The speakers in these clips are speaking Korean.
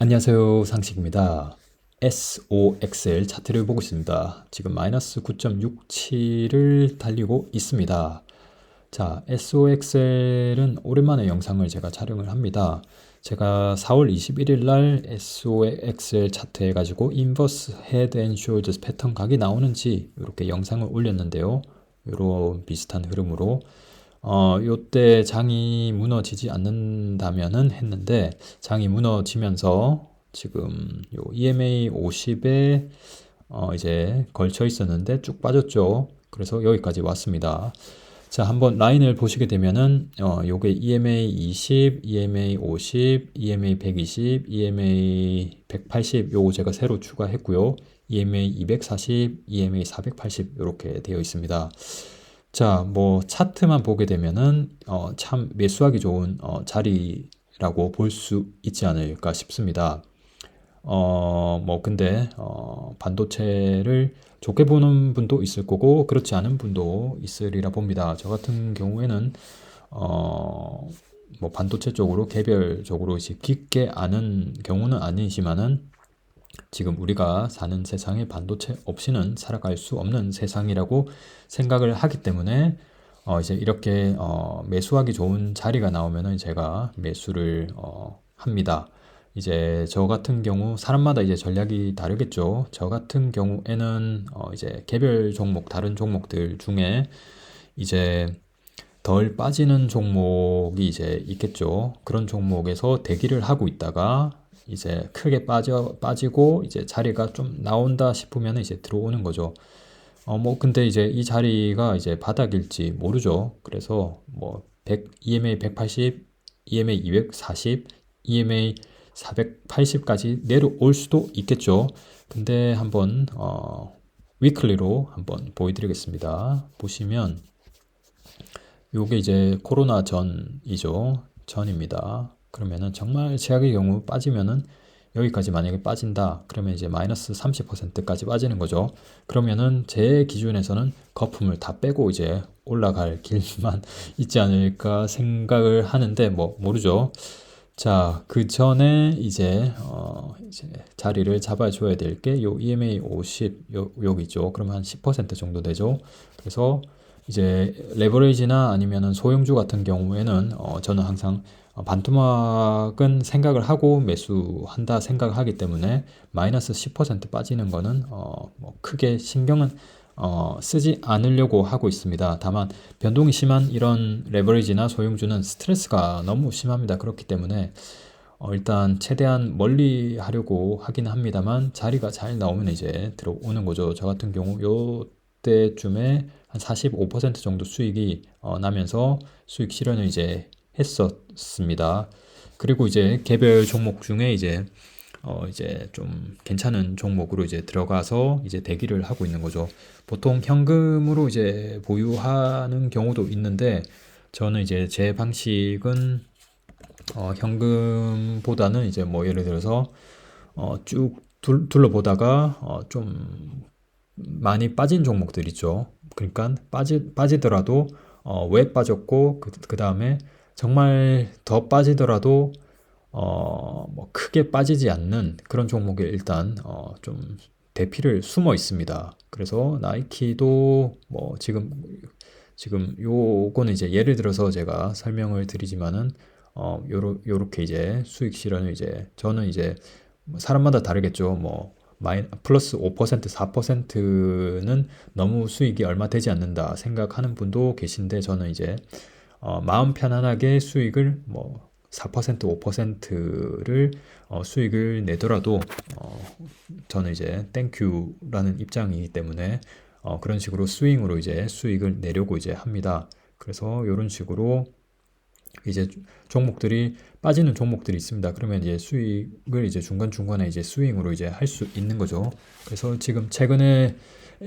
안녕하세요. 상식입니다. SOXL 차트를 보고 있습니다. 지금 마이너스 9.67을 달리고 있습니다. 자, SOXL은 오랜만에 영상을 제가 촬영을 합니다. 제가 4월 21일 날 SOXL 차트 해가지고 인버스 헤드 앤 숄더스 패턴 각이 나오는지 이렇게 영상을 올렸는데요. 이런 비슷한 흐름으로 요때 장이 무너지지 않는다면은 했는데 장이 무너지면서 지금 요 EMA 50에 이제 걸쳐 있었는데 쭉 빠졌죠. 그래서 여기까지 왔습니다. 자, 한번 라인을 보시게 되면은 요게 EMA 20, EMA 50, EMA 120, EMA 180 요거 제가 새로 추가했고요. EMA 240, EMA 480 이렇게 되어 있습니다. 자, 뭐 차트만 보게 되면은 참 매수하기 좋은 자리라고 볼 수 있지 않을까 싶습니다. 뭐 근데 반도체를 좋게 보는 분도 있을 거고 그렇지 않은 분도 있으리라 봅니다. 저 같은 경우에는 뭐 반도체 쪽으로 개별적으로 이제 깊게 아는 경우는 아니지만은 지금 우리가 사는 세상에 반도체 없이는 살아갈 수 없는 세상이라고 생각을 하기 때문에 이제 이렇게 매수하기 좋은 자리가 나오면은 제가 매수를 합니다. 이제 저 같은 경우 사람마다 이제 전략이 다르겠죠. 저 같은 경우에는 이제 개별 종목 다른 종목들 중에 이제 덜 빠지는 종목이 이제 있겠죠. 그런 종목에서 대기를 하고 있다가 이제 크게 빠지고 이제 자리가 좀 나온다 싶으면 이제 들어오는 거죠. 뭐 근데 이제 이 자리가 이제 바닥일지 모르죠. 그래서 뭐 100, EMA 180, EMA 240, EMA 480까지 내려올 수도 있겠죠. 근데 한번 위클리로 한번 보여드리겠습니다. 보시면 요게 이제 코로나 전이죠. 전입니다. 그러면은 정말 최악의 경우 빠지면은 여기까지 만약에 빠진다. 그러면 이제 마이너스 30%까지 빠지는 거죠. 그러면은 제 기준에서는 거품을 다 빼고 이제 올라갈 길만 있지 않을까 생각을 하는데 뭐 모르죠. 자, 그 전에 이제 자리를 잡아줘야 될 게 요 EMA 50 여기죠. 그러면 한 10% 정도 되죠. 그래서 이제 레버리지나 아니면은 소형주 같은 경우에는 저는 항상 반토막은 생각을 하고 매수한다 생각을 하기 때문에 마이너스 10% 빠지는 거는 뭐 크게 신경은 쓰지 않으려고 하고 있습니다. 다만 변동이 심한 이런 레버리지나 소형주는 스트레스가 너무 심합니다. 그렇기 때문에 일단 최대한 멀리 하려고 하긴 합니다만 자리가 잘 나오면 이제 들어오는 거죠. 저 같은 경우 요 때쯤에 한 45% 정도 수익이 나면서 수익 실현을 이제 했었습니다. 그리고 이제 개별 종목 중에 이제 좀 괜찮은 종목으로 이제 들어가서 이제 대기를 하고 있는 거죠. 보통 현금으로 이제 보유하는 경우도 있는데 저는 이제 제 방식은 현금보다는 이제 뭐 예를 들어서 쭉 둘러보다가 좀 많이 빠진 종목들 있죠. 그러니까 빠지더라도 왜 빠졌고 그 다음에 정말 더 빠지더라도 뭐 크게 빠지지 않는 그런 종목에 일단 좀 대피를 숨어 있습니다. 그래서 나이키도 뭐 지금 요거는 이제 예를 들어서 제가 설명을 드리지만은 요렇게 이제 수익 실현을 이제 저는 이제 뭐 사람마다 다르겠죠. 뭐 플러스 5%, 4%는 너무 수익이 얼마 되지 않는다 생각하는 분도 계신데 저는 이제 마음 편안하게 수익을 뭐 4%, 5%를 수익을 내더라도 저는 이제 땡큐라는 입장이기 때문에 그런 식으로 스윙으로 이제 수익을 내려고 이제 합니다. 그래서 이런 식으로 이제 종목들이 빠지는 종목들이 있습니다. 그러면 이제 수익을 이제 중간중간에 이제 스윙으로 이제 할 수 있는 거죠. 그래서 지금 최근에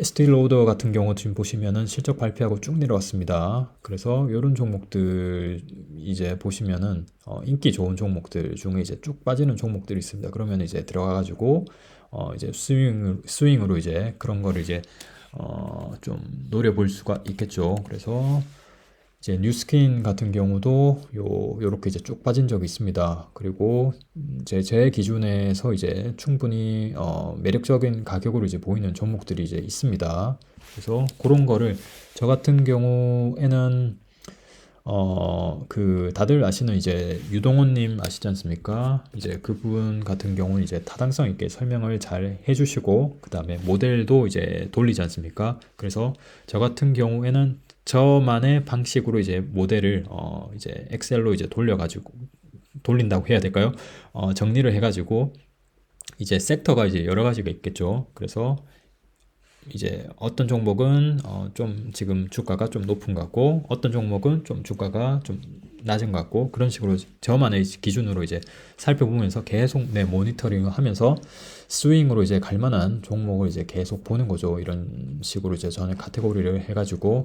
스틸 로더 같은 경우 지금 보시면은 실적 발표하고 쭉 내려왔습니다. 그래서 이런 종목들 이제 보시면은 인기 좋은 종목들 중에 이제 쭉 빠지는 종목들이 있습니다. 그러면 이제 들어가 가지고 이제 스윙으로 이제 그런 거를 이제 좀 노려볼 수가 있겠죠. 그래서 이제 뉴스킨 같은 경우도 요렇게 이제 쭉 빠진 적이 있습니다. 그리고 이제 제 기준에서 이제 충분히 매력적인 가격으로 이제 보이는 종목들이 이제 있습니다. 그래서 그런 거를 저 같은 경우에는 그 다들 아시는 이제 유동호님 아시지 않습니까? 이제 그분 같은 경우는 이제 타당성 있게 설명을 잘 해주시고 그 다음에 모델도 이제 돌리지 않습니까? 그래서 저 같은 경우에는 저만의 방식으로 이제 모델을 이제 엑셀로 이제 돌려가지고 돌린다고 해야 될까요? 정리를 해가지고 이제 섹터가 이제 여러 가지가 있겠죠. 그래서 이제 어떤 종목은 좀 지금 주가가 좀 높은 것 같고 어떤 종목은 좀 주가가 좀 낮은 것 같고 그런 식으로 저만의 기준으로 이제 살펴보면서 계속 내 모니터링을 하면서 스윙으로 이제 갈 만한 종목을 이제 계속 보는 거죠. 이런 식으로 이제 저는 카테고리를 해가지고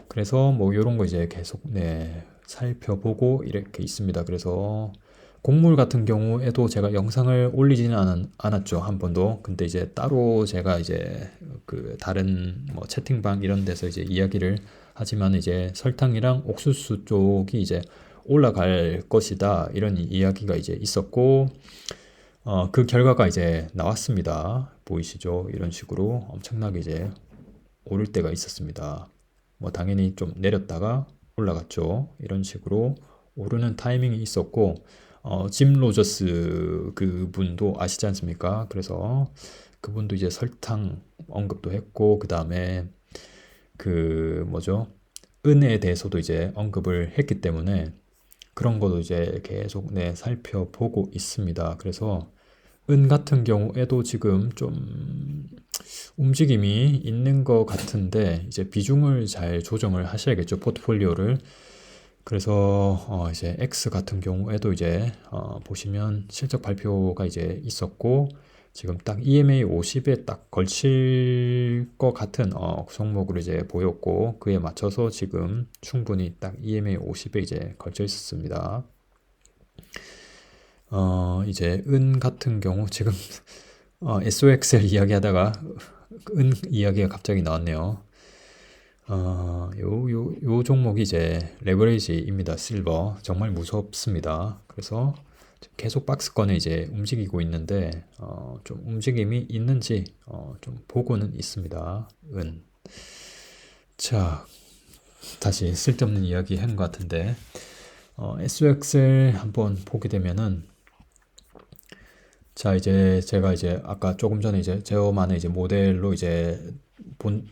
그래서 뭐 이런 거 이제 계속 네 살펴보고 이렇게 있습니다. 그래서 곡물 같은 경우에도 제가 영상을 올리지는 않았죠. 한 번도. 근데 이제 따로 제가 이제 그 다른 뭐 채팅방 이런 데서 이제 이야기를 하지만 이제 설탕이랑 옥수수 쪽이 이제 올라갈 것이다. 이런 이야기가 이제 있었고, 그 결과가 이제 나왔습니다. 보이시죠? 이런 식으로 엄청나게 이제 오를 때가 있었습니다. 뭐 당연히 좀 내렸다가 올라갔죠. 이런 식으로 오르는 타이밍이 있었고, 짐 로저스 그분도 아시지 않습니까? 그래서 그분도 이제 설탕 언급도 했고, 그 다음에 그 뭐죠? 은에 대해서도 이제 언급을 했기 때문에 그런 것도 이제 계속 네, 살펴보고 있습니다. 그래서 은 같은 경우에도 지금 좀 움직임이 있는 것 같은데 이제 비중을 잘 조정을 하셔야겠죠. 포트폴리오를. 그래서 이제 X 같은 경우에도 이제 보시면 실적 발표가 이제 있었고 지금 딱 EMA 50에 딱 걸칠 것 같은 종목으로 이제 보였고 그에 맞춰서 지금 충분히 딱 EMA 50에 이제 걸쳐 있었습니다. 이제 은 같은 경우 지금 SOXL 이야기하다가 은 이야기가 갑자기 나왔네요. 요 종목이 이제 레버리지입니다. 실버. 정말 무섭습니다. 그래서 계속 박스권에 이제 움직이고 있는데, 좀 움직임이 있는지, 좀 보고는 있습니다. 은. 자, 다시 쓸데없는 이야기 한 것 같은데, SOXL 한번 보게 되면은, 자, 이제 제가 이제 아까 조금 전에 이제 제어만의 이제 모델로 이제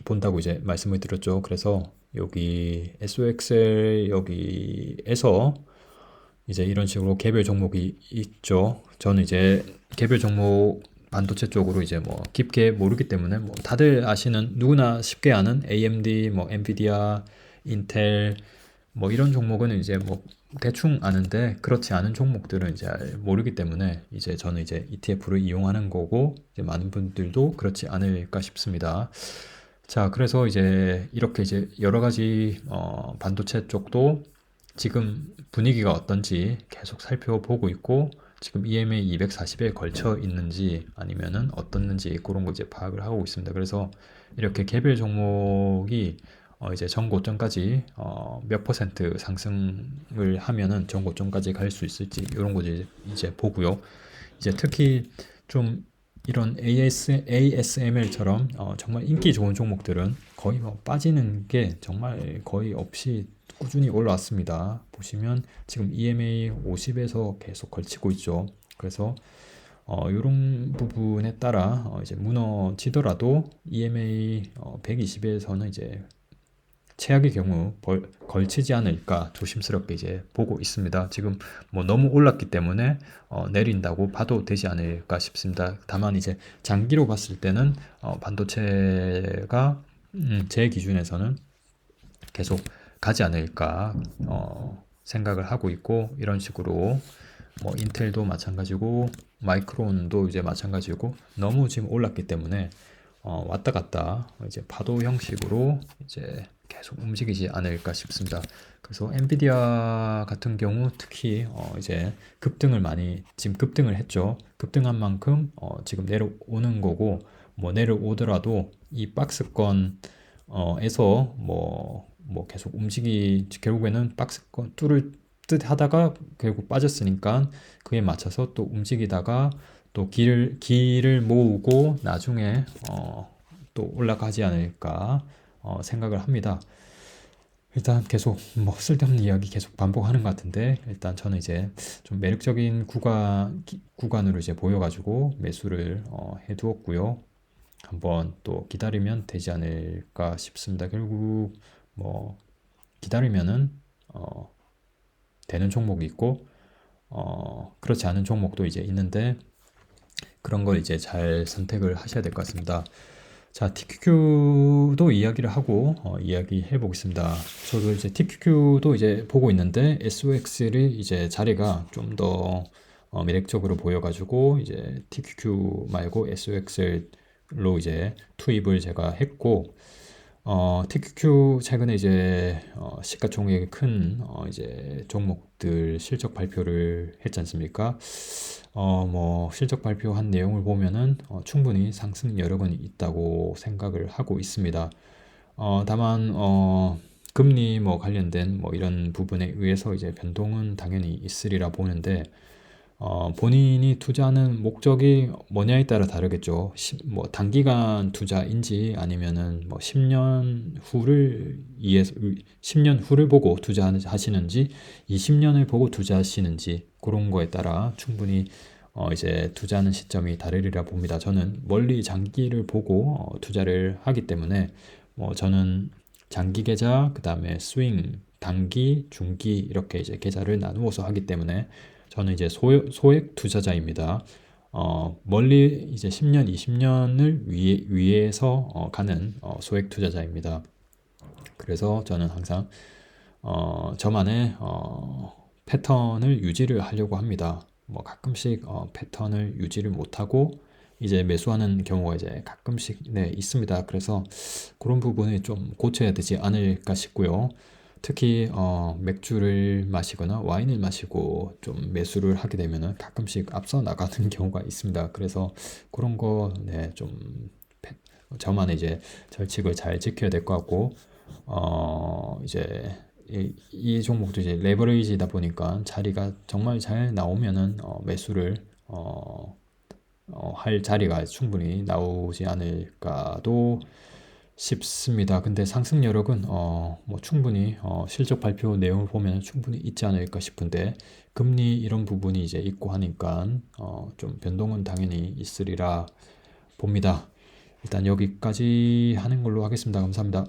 본다고 이제 말씀을 드렸죠. 그래서 여기 SOXL 여기에서 이제 이런 식으로 개별 종목이 있죠. 저는 이제 개별 종목 반도체 쪽으로 이제 뭐 깊게 모르기 때문에 뭐 다들 아시는 누구나 쉽게 아는 AMD, 뭐 엔비디아, 인텔 뭐 이런 종목은 이제 뭐 대충 아는데 그렇지 않은 종목들은 이제 모르기 때문에 이제 저는 이제 ETF를 이용하는 거고 이제 많은 분들도 그렇지 않을까 싶습니다. 자, 그래서 이제 이렇게 이제 여러 가지 반도체 쪽도 지금 분위기가 어떤지 계속 살펴보고 있고 지금 EMA 240에 걸쳐 있는지 아니면은 어떻는지 그런 거 이제 파악을 하고 있습니다. 그래서 이렇게 개별 종목이 이제 전고점까지 몇 퍼센트 상승을 하면은 전고점까지 갈 수 있을지 이런 거 이제 보고요. 이제 특히 좀 이런 ASML처럼 정말 인기 좋은 종목들은 거의 뭐 빠지는 게 정말 거의 없이 꾸준히 올라왔습니다. 보시면 지금 EMA 50에서 계속 걸치고 있죠. 그래서 이런 부분에 따라 이제 무너지더라도 EMA 120에서는 이제 최악의 경우 걸치지 않을까 조심스럽게 이제 보고 있습니다. 지금 뭐 너무 올랐기 때문에 내린다고 봐도 되지 않을까 싶습니다. 다만 이제 장기로 봤을 때는 반도체가 제 기준에서는 계속 가지 않을까 생각을 하고 있고 이런 식으로 뭐 인텔도 마찬가지고 마이크론도 이제 마찬가지고 너무 지금 올랐기 때문에 왔다 갔다 이제 파도 형식으로 이제 계속 움직이지 않을까 싶습니다. 그래서 엔비디아 같은 경우 특히 이제 급등을 많이 지금 급등을 했죠. 급등한 만큼 지금 내려오는 거고 뭐 내려오더라도 이 박스권 에서 뭐 뭐 계속 결국에는 박스 뚫을 듯 하다가 결국 빠졌으니까 그에 맞춰서 또 움직이다가 또 길을 모으고 나중에 또 올라가지 않을까 생각을 합니다. 일단 계속 뭐 쓸데없는 이야기 계속 반복하는 것 같은데, 일단 저는 이제 좀 매력적인 구간으로 이제 보여가지고 매수를 해두었고요. 한번 또 기다리면 되지 않을까 싶습니다. 결국 뭐 기다리면은 되는 종목이 있고 그렇지 않은 종목도 이제 있는데, 그런 걸 이제 잘 선택을 하셔야 될 것 같습니다. 자, TQQ도 이야기를 하고 이야기해 보겠습니다. 저도 이제 TQQ도 이제 보고 있는데 SOX를 이제 자리가 좀 더 매력적으로 보여가지고 이제 TQQ 말고 SOX로 이제 투입을 제가 했고, TQQ 최근에 이제 시가총액이 큰 이제 종목들 실적 발표를 했지 않습니까? 뭐 실적 발표한 내용을 보면은 충분히 상승 여력은 있다고 생각을 하고 있습니다. 다만 금리 뭐 관련된 뭐 이런 부분에 의해서 이제 변동은 당연히 있으리라 보는데, 본인이 투자하는 목적이 뭐냐에 따라 다르겠죠. 뭐 단기간 투자인지 아니면은 뭐 10년 후를 위해서 10년 후를 보고 투자하시는지 20년을 보고 투자하시는지, 그런 거에 따라 충분히 이제 투자하는 시점이 다르리라 봅니다. 저는 멀리 장기를 보고 투자를 하기 때문에 저는 장기 계좌, 그다음에 스윙, 단기, 중기 이렇게 이제 계좌를 나누어서 하기 때문에 저는 이제 소액 투자자입니다. 멀리 이제 10년, 20년을 위해서 가는 소액 투자자입니다. 그래서 저는 항상 저만의 패턴을 유지를 하려고 합니다. 뭐 가끔씩 패턴을 유지를 못하고 이제 매수하는 경우가 이제 가끔씩 있습니다. 그래서 그런 부분을 좀 고쳐야 되지 않을까 싶고요. 특히 맥주를 마시거나 와인을 마시고 좀 매수를 하게 되면은 가끔씩 앞서 나가는 경우가 있습니다. 그래서 그런 거 좀 저만의 이제 절칙을 잘 지켜야 될 것 같고, 이제 이 종목도 이제 레버리지다 보니까 자리가 정말 잘 나오면은 매수를 할 자리가 충분히 나오지 않을까도 싶습니다. 근데 상승 여력은 뭐 충분히 실적 발표 내용을 보면 충분히 있지 않을까 싶은데, 금리 이런 부분이 이제 있고 하니까 좀 변동은 당연히 있으리라 봅니다. 일단 여기까지 하는 걸로 하겠습니다. 감사합니다.